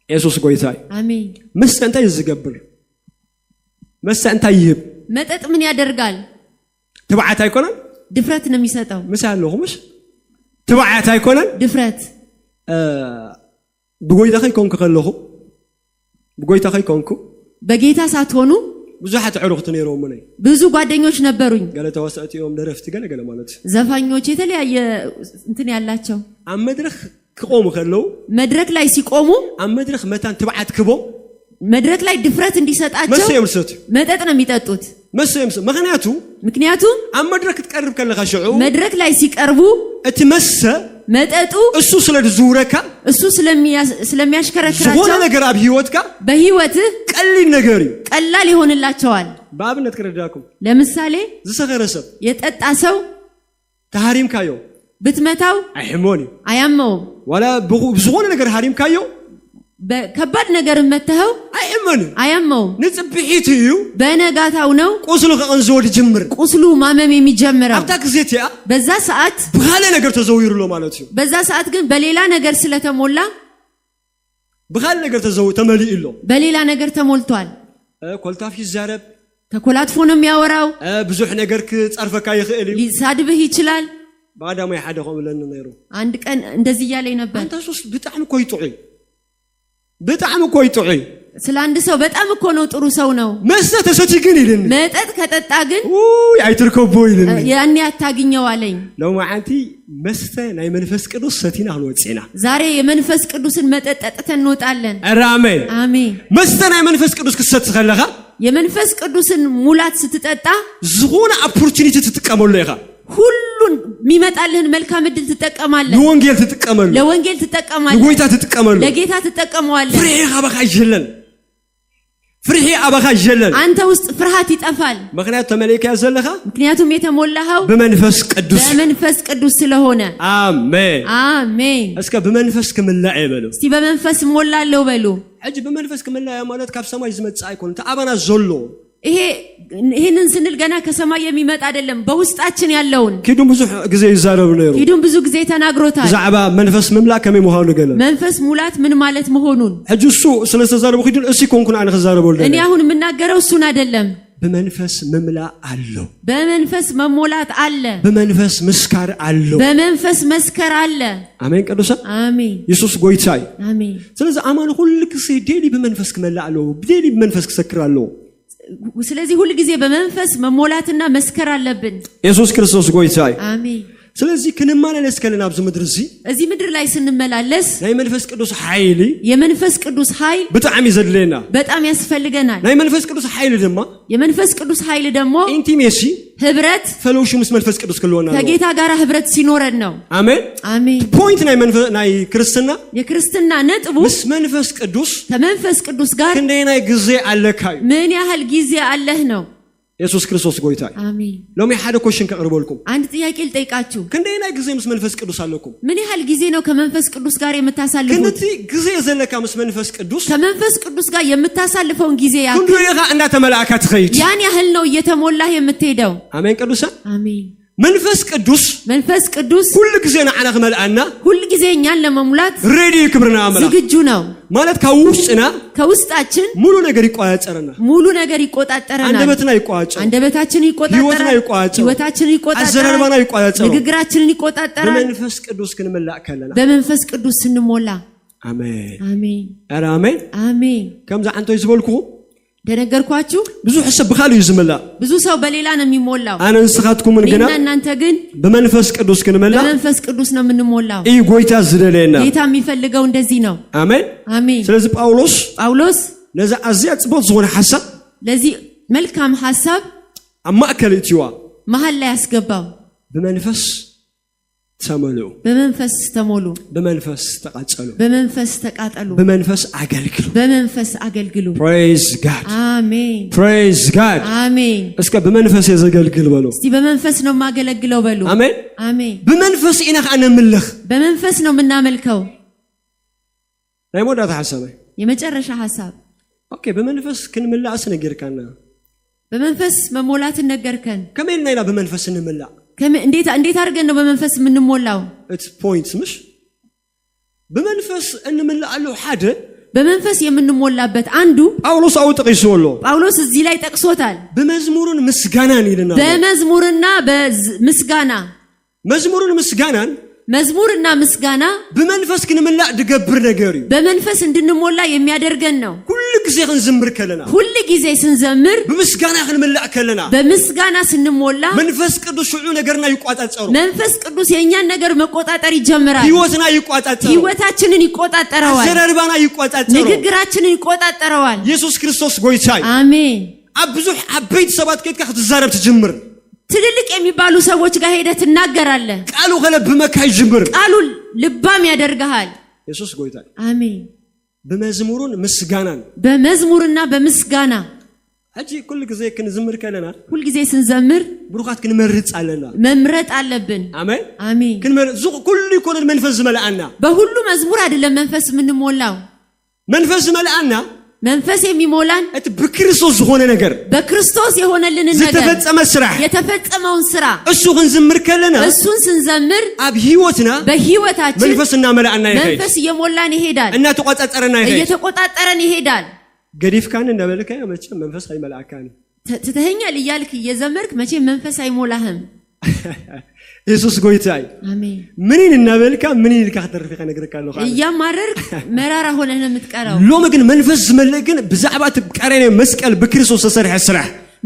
ኢየሱስ ጎይታ አሜን መስጠንታ ይዝገብር መስጠንታ ይብ መጠጥ ምን ያደርጋል ትባዓት አይኮነን ድፍረት ነው የሚሰጠው ምሳለው ሆምሽ ትባዓት አይኮነን ድፍረት በጎይታ ከይኮንኩ ከለኹ በጎይታ ከይኮንኩ በጌታ ሳትሆኑ ብዙሃት ዕሩኽት ነይሮም ነኝ ብዙ ጓደኞች ነበሩኝ ገለ ተወሰአቲዮም ለረፍት ገለ ማለት ዘፋኞች የተለያየ እንትን ያላቸው አመድረክ ከቆሙ ከለው መድረክ ላይ ሲቆሙ አመድረክ መታን ትባዓት ክቦ መድረክ ላይ ድፍረት እንዲሰጣቸው መጠጥ ነው የሚጠጡት ምክንያቱም አመድረክ ተቀርብ ከለኻ ሽዑ መድረክ ላይ ሲቀርቡ እትመሰ መጠጡ እሱ ስለዝውረካ እሱ ስለሚያሽከረክራቸው ዝሆነ ነገር አብ ህይወትካ በህይወትህ ቀላል ይሆንላቸዋል በአብነት ከረዳኩም ለምሳሌ ዝሰከረሰብ የጠጣ ሰው ታሪም ካዮ ብትመታው አይሞኒ አያመው ወላ ዝሆነ ነገር ሃሪም ካዮ በከባድ ነገር መተኸው አያመው ንጽብሒትዩ በነጋታው ነው ቁስሉ ከንዞ ጅምር ቁስሉ ማመም የሚጀምረው አፍታ ግዜቲያ በዛ ሰዓት በኋላ ነገር ተዘውይሩሎ ማለት ነው በዛ ሰዓት ግን በሌላ ነገር ስለተሞላ በኋላ ነገር ተመልኢሎ በሌላ ነገር ተሞልቷል ኮልታፊ ዛረብ ተኮላትፎ ነው የሚያወራው ብዙሕ ነገር ከጻርፈካ ይኽእል ሊሳድብህ ይችላል ባዳማ ይሓደኸም ለነ ነይሩ አንድ ቀን እንደዚህ ያለኝ ነበር አንተ ሶስት በጣም ኮይጡይ በጣም ኮይጡይ ስለ አንድ ሰው በጣም እኮ ነው ጥሩ ሰው ነው መስጠት ተሰቲ ግን ይልን መጠጥ ከጠጣ ግን አይትርከቦ ይልን ያኔ አታግኘው አለኝ ነው ማዓንቲ መስተ ናይ መንፈስ ቅዱስ ሰቲና አልወጽና ዛሬ የመንፈስ ቅዱስን መጠጥ ጠጥተን እንወጣለን አሜን አሜን መስተ ናይ መንፈስ ቅዱስ ክሰት ተኸለኻ የመንፈስ ቅዱስን ሙላት ስትጠጣ ዝሆነ ኦፖርቹኒቲ ትጥቀመሉ ይኻ ሁሉን የሚመጣልህን መልካም እድል ትጠቀማለህ ለወንጌል ትጠቀማለህ ለጌታ ትጠቀመዋለህ ፍርሄ አበኻ ይጀለል አንተ ውስጥ ፍርሃት ይጠፋል ምክንያቱም የተሞላኸው በመንፈስ ቅዱስ ስለሆነ አሜን አሜን እስከ በመንፈስ ክምላዕ ይበሉ እስቲ በመንፈስ ሞላለሁ በሉ እጅ በመንፈስ ክምላዕ ማለት ካብ ሰማይ ዝመጽ አይኮን ተአባና ዘሎ ይሄንን ስንል ገና ከሰማይ የሚመጣ አይደለም በውስጣችን ያለውን ኪዱም ብዙ ጊዜ ይዛረብ ነው ኪዱም ብዙ ጊዜ ተናግሮታል ዛዕባ መንፈስ መምላክ ከመይ መሆኑ ገለ መንፈስ ሙላት ምን ማለት መሆኑን እጁሱ ስለተዛረቡ ኪዱን እሺ ኮንኩን አነ ከዛረበው እኔ አሁን የምናገረው እሱን አይደለም በመንፈስ መምላ አለው በመንፈስ መሞላት አለ በመንፈስ መስካር አለው በመንፈስ መስከር አለ አሜን ቅዱሳ አሜን ኢየሱስ ጎይታይ አሜን ስለዚህ አማን ሁሉ ጊዜ ዴሊ በመንፈስ ከመላ አለው ዴሊ በመንፈስ ከሰክር አለው ስለዚህ ሁሉ ጊዜ በመንፈስ መሞላትና መስከር አለብን ኢየሱስ ክርስቶስ ጎይታይ አሜን ስለዚህ ክንማለለስ ከለና አብዝ ምድር እዚህ ምድር ላይ ስንመላለስ ናይ መንፈስ ቅዱስ ኃይል የመንፈስ ቅዱስ ኃይል በጣም ይዘለና በጣም ያስፈልገናል ናይ መንፈስ ቅዱስ ኃይል ደግሞ የመንፈስ ቅዱስ ኃይል ደግሞ ኢንቲሜሲ ህብረት ፌሎሺፕ መንፈስ ቅዱስ ከለውና ከጌታ ጋር ህብረት ሲኖረን ነው አሜን አሜን ፖይንት ናይ ክርስትና የክርስትና ነጥቡ መንፈስ ቅዱስ ከመንፈስ ቅዱስ ጋር እንደና ጊዜ አለካይ ምን ያህል ጊዜ አለህ ነው ኢየሱስ ክርስቶስ ጎይታይ አሜን ሎሚ ሓደ ኮሽን ከቅርበልኩም አንድ ጥያቄ ልጠይቃችሁ ከእንደና ጊዜ መንፈስ ቅዱስ አለኩም ምን ያህል ጊዜ ነው ከመንፈስ ቅዱስ ጋር የምታሳልፉት ከነቲ ጊዜ ዘለካ መንፈስ ቅዱስ ከመንፈስ ቅዱስ ጋር የምታሳልፈውን ጊዜ ያክል ሁሉ ይጋ እንዳ ተመላእካ ትኸይድ ያን ያህል ነው እየተሞላህ የምትሄደው አሜን ቅዱሳ አሜን መንፈስ ቅዱስ ሁሉ ጊዜ ናዓና ከመልአና ሁሉ ጊዜ እኛን ለመሙላት ሬዲ ክብርና አመላ ዝግጁ ነው ማለት ከውስጣችን ሙሉ ነገር ይቆጣጠረናል አንደበታችን ይቆጣጠራል ህይወታችን ይቆጣጠራል ንግግራችንን ይቆጣጠራል በመንፈስ ቅዱስ ክንመላእ ከለና በመንፈስ ቅዱስ ስንሞላ አሜን አሜን አሜን አሜን ከምዛ አንተ ይዝበልኩ ደነገርኳችሁ ብዙ ሐሰብ በኻሉ ይዝመላ ብዙ ሰው በሌላ ነው የሚሞላው አነንስኻትኩም እንግና እናንተ ግን በመንፈስ ቅዱስ ክንመላ በመንፈስ ቅዱስ ነው የምንሞላው ጎይታ ዝደለና ጌታ የሚፈልገው እንደዚህ ነው አሜን አሜን ስለዚህ ጳውሎስ ለዛ አዚያ ጽቦት ዝሆነ ሐሳብ ለዚህ መልካም ሐሳብ አማከለትዋ መሃል ላይ ያስገባው በመንፈስ ተሞሉ በመንፈስ ተቃጠሉ በመንፈስ አገልግሉ praise god አሜን እስከ በመንፈስ ያዘገልግል በሉ እስቲ በመንፈስ ነው ማገለግለው በሉ አሜን በመንፈስ ኢነኽ አንምልኽ በመንፈስ ነው ምናመልከው ናይ ሞዳት ሐሳብ የመጨረሻ ሐሳብ ኦኬ በመንፈስ ክንምላስ ነገርካና በመንፈስ መሞላትን ነገርከን ከመይና ኢላ በመንፈስ እንምላ እንዴት አድርገን ነው በመንፈስ የምንሞላው it's points ምሽ በመንፈስ እንምላአለው ሓደ በመንፈስ የምንሞላበት አንዱ ጳውሎስ አውጥቂሶሎ ጳውሎስ እዚህ ላይ ጠቅሶታል በመዝሙሩን ምስጋናን ይልና በመዝሙርና በምስጋና መዝሙርና ምስጋና በመንፈስ ክንምላ ድገብር ነገር በመንፈስ እንድንሞላ የሚያደርገን ነው ሁሉ ጊዜ ክንዝምር ከለና ሁሉ ጊዜ ስንዘምር በምስጋና ክንምላ ከለና በምስጋና ስንሞላ መንፈስ ቅዱስ ሁሉ ነገርና ይቆጣጣሩ መንፈስ ቅዱስ የኛን ነገር መቆጣጠር ይጀምራል ህይወታችንን ይቆጣጠረዋል ዘረርባና ይቆጣጠረዋል ንግግራችንን ይቆጣጠረዋል ኢየሱስ ክርስቶስ ጎይታይ አሜን አብዙ አበይት ሰባት ከትካ ክትዛረብ ትጀምር ትልልቅ የሚባሉ ሰዎች ጋር ሄደህ ትናገራለህ ቃሉ ከለብመካ ይጅምር ቃሉ ልባም ያደርጋል ኢየሱስ ጎይታ አሜን በመዝሙሩን ምስጋናን በመዝሙርና በምስጋና አጂ ኩል ጊዜ ክንዝምር ከለና ሁሉ ጊዜ ስንዘምር ብሩካት ክንመርጽ አለና መምረጥ አለብን አሜን አሜን ክንመር ዙ ኩል ይኮን መንፈስ መላአና በሁሉ መዝሙር አይደለም መንፈስ ምን ሞላው መንፈስ መላአና መንፈስ የሚሞላን በክርስቶስ ሆነ ነገር በክርስቶስ የሆነልን ነገር የተፈጸመውን ስራ እሱ ክንዝምር ከለና እሱን ስንዘምር አብ ህይወትና በህይወታችን መንፈስና መላአና ይሄድ መንፈስ የሞላን ይሄዳል እና ተቆጣጣረና ይሄድ እየተቆጣጣረን ይሄዳል ገዲፍ ካን እንደበልከ መቼ መንፈስ አይመላካኒ ትተኛል ይያልክ እየዘመርክ መቼ መንፈስ አይሞላህም ኢየሱስ ጎይታይ አሜን ምንን እናበልካ ምን ይልካ ተርፊካ ነገርካለሁ እያማረርክ መራራ ሆነህ ነው የምትቀራው ሎማ ግን መንፈስ መለግን በዛዕባት ቀረኔ መስቀል በክርስቶስ ተሰርሐ ስራ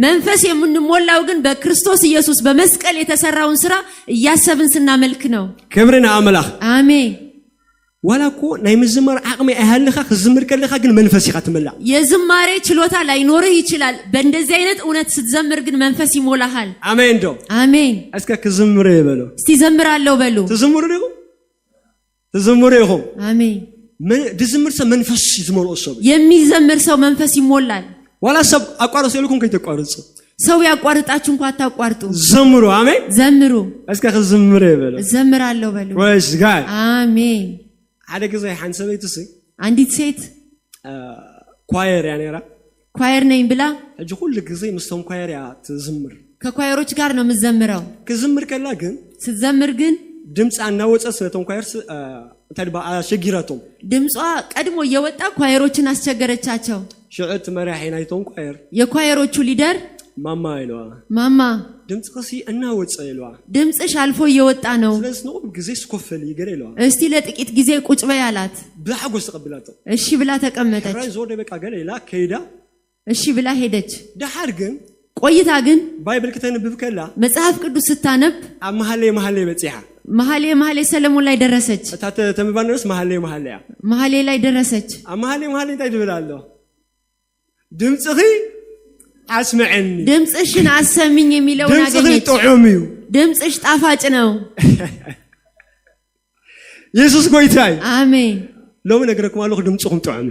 መንፈስ የምንሞላው ግን በክርስቶስ ኢየሱስ በመስቀል የተሰራውን ስራ እያሰብን ስናመልክ ነው ክብርና አምላክ አሜን ወላኮ ናይ መዝመር አቅም አይሃልካ ከዝምር ከለካ ግን መንፈስ ይካትመላ የዝማሬ ችሎታ ላይኖርህ ይችላል በእንደዚህ አይነት እውነት ስትዘምር ግን መንፈስ ይሞላሃል አሜን ዶ አሜን እስከ ከዝምር ይበሉ እስቲ ዘምራለሁ በሉ ተዘምሩ ይሁን አሜን ድዝምር ሰው መንፈስ ይዝመረው ሰው የሚዘምር ሰው መንፈስ ይሞላል ወላ ሰብ አቋርጦ ይልኩም ከይተቋርጹ ሰው ያቋርጣችሁ እንኳን አታቋርጡ ዘምሩ አሜን ዘምሩ እስከ ከዝምር ይበሉ ዘምራለሁ በሉ ወይስ ጋር አሜን على جزء حنسبيت سي عندي سيت كواير يعني را كواير نين بلا اجي كل جزء مستوم كواير يا تزمر ككوايروች ጋር ነው መዘምረው ከዝምር ከላ ግን ስትዘምር ግን ድምጽ አናወጣ ስለተም ኳየር ተድባ አሸጊራቶም ድምጿ ቀድሞ እየወጣ ኳየሮችን አስቸገረቻቸው ሽዕት መራሒና አይቶም ኳየር የኳየሮቹ ሊደር ማማ ይለዋ ማማ ድምጽ ከሲ እናወጣ ይለዋ ድምጽሽ አልፎ እየወጣ ነው ስለዚህ ነው ጊዜ ስኮፈል ይገር ይለዋ እስቲ ለጥቂት ጊዜ ቁጭ በይ አላት በሐጎስ ተቀበላቸው እሺ ብላ ተቀመጠች ራይ ዞር ደበቃ ገለ ይላ ከይዳ እሺ ብላ ሄደች ዳሃር ግን ቆይታ ግን ባይብል ከተነበብ ከላ መጽሐፍ ቅዱስ ስታነብ መሐሌ በጽያ መሐሌ ሰለሞን ላይ ደረሰች ተመባነስ መሐሌ ላይ ደረሰች መሐሌ ታይድብላለሁ ድምጽኺ አስመዕኒ ድምጽሽን አሰሚኝ የሚለውን አገኘች ድምጽሽ ጣፋጭ ነው ኢየሱስ ጎይታይ አሜን ለው ነገርኩም አለሁ ድምጽኩም ጣዕም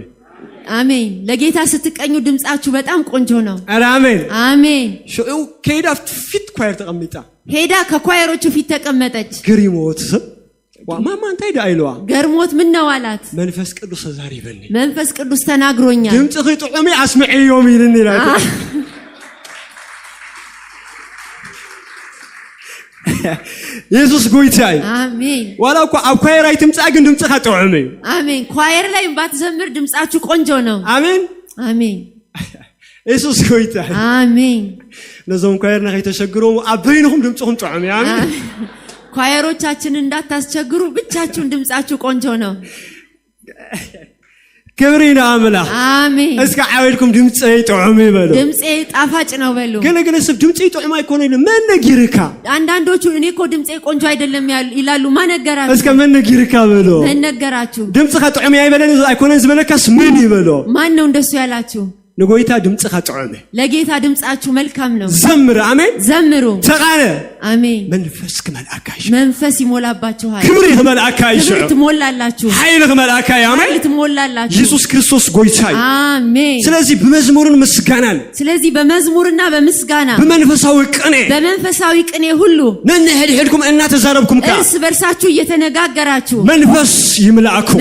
አሜን ለጌታ ስትቀኙ ድምጻችሁ በጣም ቆንጆ ነው አሜን አሜን ሹው ከይዳ ፊት ኳየር ተቀምጣ ሄዳ ከኳየሮቹ ፊት ተቀመጠች ግሪሞት ማማ አንተ ሄዳ አይለዋ ገርሞት ምን ነው አላት መንፈስ ቅዱስ ዛሬ በኔ መንፈስ ቅዱስ ተናግሮኛል ድምጽኺ ጣዕም አስመዕዮም ይልን ይላል ኢየሱስ ጎይታይ አሜን ወላኮ አኳየር አይትምጻ ግን ድምጽኻ ጣዕም አሜን ኳየር ላይ ባትዘምር ድምጻችሁ ቆንጆ ነው አሜን ኢየሱስ ጎይታይ አሜን ለዞም ኳየርና ከተሸግሩ አበይንኩም ድምጽኩም ጣዕም አሜን ኳየሮቻችን እንዳታስቸግሩ ብቻችሁን ድምጻችሁ ቆንጆ ነው ክብሪና አምላክ አሜን እስከ አወልኩም ድምጽ ጣዕም ይበሉ ድምጽ ጣፋጭ ነው በሉ ግን ሰብ ድምጽ ጣዕም አይኮነኝ መነጊርካ አንዳንዶቹ እኔ እኮ ድምጽ ቆንጆ አይደለም ይላሉ ማነገራችሁ እስከ መነጊርካ በሉ መነገራችሁ ድምጽኻ ጣዕም አይበለን አይኮነኝ ዝመለካስ ምን ይበሉ ማን ነው እንደሱ ያላችሁ ንጎይታ ድምጽኻ ጣዕም ለጌታ ድምጻችሁ መልካም ነው ዘምር አሜን ዘምሩ ተቃለ አሜን መንፈስ ከመላእካሽ መንፈስ ይሞላባችኋል ክብር ከመላእካሽ ክብር ትሞላላችሁ ኃይል ከመላእካሽ አሜን ኃይል ትሞላላችሁ ኢየሱስ ክርስቶስ ጎይታይ አሜን ስለዚህ በመዝሙርን ምስጋናን ስለዚህ በመዝሙርና በምስጋና በመንፈሳዊ ቅኔ ሁሉ ነንሄድኩም እና ተዛረብኩም እርስ በርሳችሁ እየተነጋገራችሁ መንፈስ ይምላአኩ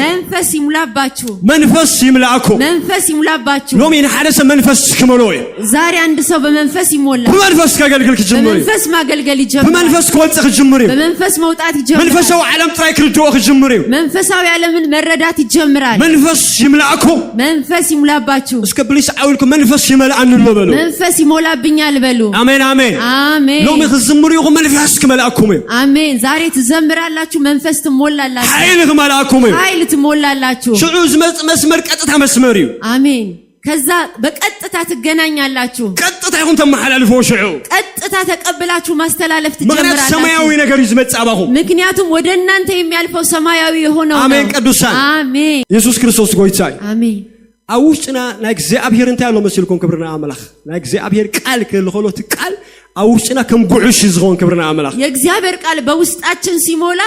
መንፈስ ይሙላባችሁ ሎሚን ሐደሰ መንፈስ ከመሎይ ዛሬ አንድ ሰው በመንፈስ ይሞላል በመንፈስ ከገልግል ከጀመረ በመንፈስ ማገልገል ይጀምራል በመንፈስ ከወጽ ከጀመረ በመንፈስ መውጣት ይጀምራል መንፈሳዊ ዓለም ጥራይ ክልቶ ከጀመረ መንፈሳዊ ዓለምን መረዳት ይጀምራል መንፈስ ይምላአኩም መንፈስ ይሙላባችሁ እስከ ብሊስ አውልኩም መንፈስ ይመላአን በሉ መንፈስ ይሞላብኛል በሉ አሜን አሜን አሜን ሎሚ ከዘምሩ ይሁን መንፈስ ከመላአኩም አሜን ዛሬ ትዘምራላችሁ መንፈስ ትሞላላችሁ ኃይል ከመላአኩም ኃይል ትሞላላችሁ ሽዑዝ መስመር ቀጥታ መስመሪው አሜን ከዛ በቀጥታ ትገናኛላችሁ ቀጥታ ይሁን ተመሐላልፎ ሽዑ ቀጥታ ተቀብላችሁ ማስተላለፍ ትጀምራላችሁ ሰማያዊ ነገር ይዝመጻባሁ ምክንያቱም ወደ እናንተ የሚያልፈው ሰማያዊ የሆነው ነው አሜን ቅዱሳን አሜን ኢየሱስ ክርስቶስ ጎይታይ አሜን አውሽና ናይ እግዚአብሔር እንታ ያለው መስልኩም ክብርና አምላክ ናይ እግዚአብሔር ቃል ከልኸሎት ቃል አውሽና ከም ጉዕሽ ዝሆን ክብርና አምላክ የእግዚአብሔር ቃል በውስጣችን ሲሞላ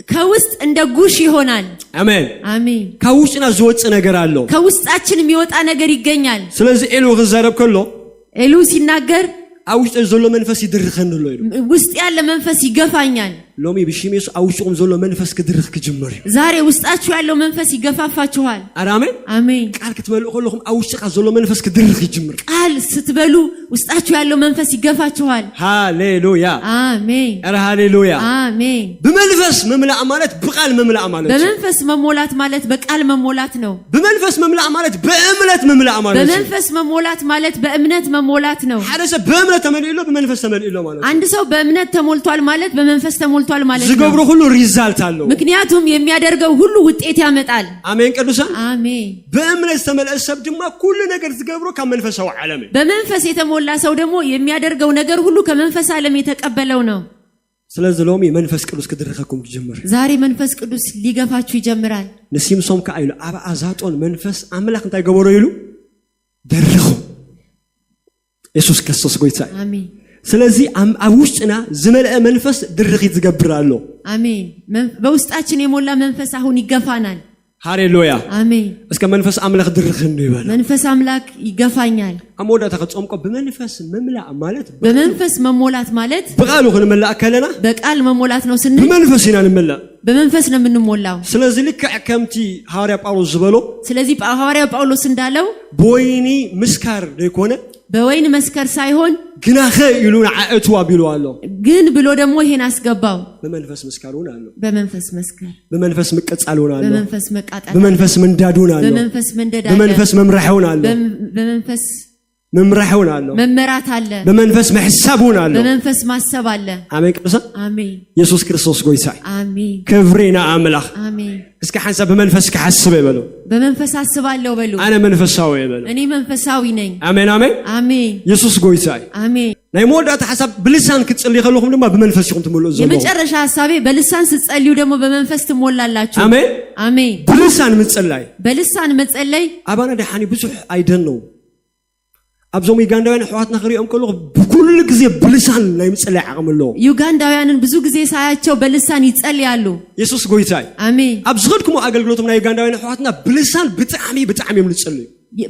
ከውስጥ እንደ ጉሽ ይሆናል አሜን አሜን ከውሽና ዝወጽ ነገር አለው ከውስጣችን የሚወጣ ነገር ይገኛል ስለዚህ ኤሉ ገዛረብ ከሎ ኤሉ ሲናገር አውሽ ዘሎ መንፈስ ይድርኸንሎ ይሉ ውስጥ ያለ መንፈስ ይገፋኛል ሎሚ ብሽሜስ አውሽቁም ዘሎ መንፈስ ከድርኽ ከጀመር ዛሬ ውስጣችሁ ያለው መንፈስ ይገፋፋችኋል አሜን አሜን ቃል ክትበሉ ሁሉም አውሽቃ ዘሎ መንፈስ ከድርኽ ይጀምር ቃል ስትበሉ ውስጣችሁ ያለው መንፈስ ይገፋችኋል ሃሌሉያ አሜን አረ ሃሌሉያ አሜን በመንፈስ መምላእ ማለት በቃል መምላእ ማለት በመንፈስ መሞላት ማለት በቃል መሞላት ነው በመንፈስ መምላእ ማለት በእምነት መምላእ ማለት በመንፈስ መሞላት ማለት በእምነት መሞላት ነው ሐደሰ በእምነት ተመልእሎ በመንፈስ ተመልእሎ ማለት አንድ ሰው በእምነት ተሞልቷል ማለት በመንፈስ ተሞልቷል ማለት ነው ዝገብሩ ሁሉ ሪዛልት አለው ምክንያቱም የሚያደርገው ሁሉ ውጤት ያመጣል አሜን ቅዱሳን አሜን በእምነት ተመልእሰብ ድማ ሁሉ ነገር ዝገብሩ ከመንፈሳው ዓለም በመንፈስ የተሞላ ሰው ደግሞ የሚያደርገው ነገር ሁሉ ከመንፈስ ዓለም የተቀበለው ነው ስለዚህ ሎሚ መንፈስ ቅዱስ ከድረኸኩም ይጀምር ዛሬ መንፈስ ቅዱስ ሊገፋችሁ ይጀምራል ነሲምሶም ከአይሉ አባ አዛጦን መንፈስ አምላክ እንታይ ገበሮ ይሉ ደርኹ ኢየሱስ ክርስቶስ ጎይታ አሜን ስለዚህ አውሽና ዝመልአ መንፈስ ድርኺት ዝገብራሎ አሜን በውስጣችን የሞላ መንፈስ አሁን ይገፋናል ሃሌሉያ አሜን እስከ መንፈስ አምላክ ድርኽን ይባል መንፈስ አምላክ ይገፋኛል አሞዳ ተጾምቆ በመንፈስ መምላእ ማለት በመንፈስ መሞላት ማለት በቃሉ ሆነ መላእ ከለና በቃል መሞላት ነው ስንል በመንፈስ ይናን መላእ በመንፈስ ነው የምንሞላው ስለዚህ ልክ አከምቲ ሐዋርያ ጳውሎስ ዝበሎ ስለዚህ ሐዋርያ ጳውሎስ እንዳለው ቦይኒ ምስካር ለኮነ በወይን መስከር ሳይሆን ግናኸ ይሉን አእትዋ ቢሉዋሎ ግን ብሎ ደግሞ ይሄን አስገባው በመንፈስ መስካሩን አለው በመንፈስ መስከር በመንፈስ መቀጻሉን አለው በመንፈስ መቃጣል በመንፈስ መንዳዱን አለው በመንፈስ መንደዳ በመንፈስ መምራሁን አለው በመንፈስ መምራሁን አለው መመራት አለ በመንፈስ መሐሳቡን አለው በመንፈስ ማሰብ አለ አሜን ቅዱሳን አሜን ኢየሱስ ክርስቶስ ጎይታ አሜን ክብሬና አምላክ አሜን እስከ ሐሳብ በመንፈስ ከሐስበ ይበሉ በመንፈስ አስባለሁ በሉ አነ መንፈሳዊ ይበሉ እኔ መንፈሳዊ ነኝ አሜን አሜን አሜን ኢየሱስ ጎይታ አሜን ናይ ሞዳት ሐሳብ በልሳን ክትጸልይ ከለኹም ድማ በመንፈስ ይኹም ትሞሉ ዘለው የመጨረሻ ሐሳቤ በልሳን ስትጸልዩ ደግሞ በመንፈስ ትሞላላችሁ አሜን አሜን በልሳን መጸለይ በልሳን መጸለይ አባና ደሃኒ ብዙሕ አይደነው አብዞም ዩጋንዳውያን ሕዋትና ክሪኦም ከለኹ በኩሉ ግዜ በልሳን ናይ መጸለይ ዓቅምሎ ዩጋንዳውያንን ብዙ ጊዜ ሳያቸው በልሳን ይጸልያሉ ኢየሱስ ጎይታይ አሜን አብዝኸድኩም አገልግሎቱም ናይ ዩጋንዳውያን ሕዋትና በልሳን ብጣዕሚ ይምልጸልዩ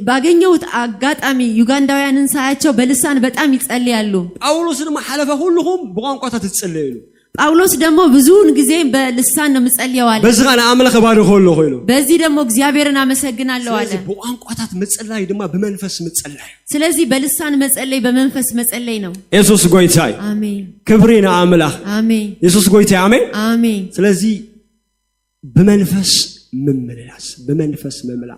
ባገኘሁት አጋጣሚ ዩጋንዳውያንን ሳያቸው በልሳን በጣም ይጸልያሉ ጳውሎስ ድማ ሓለፈ ሁሉኹም በቋንቋታት ትጸልዩ ጳውሎስ ደግሞ ብዙውን ጊዜ በልሳን ነው መጸልየው አለ በዝጋና አምላክ ባርኮ ሎ ሆይሉ በዚህ ደግሞ እግዚአብሔርን አመሰግናለሁ አለ ስለዚህ በቋንቋታት መጸለይ ድማ በመንፈስ መጸለይ ስለዚህ በልሳን መጸለይ በመንፈስ መጸለይ ነው ኢየሱስ ጎይታይ አሜን ክብሬና አምላክ አሜን ኢየሱስ ጎይታይ አሜን አሜን ስለዚህ በመንፈስ መመለስ በመንፈስ መምላ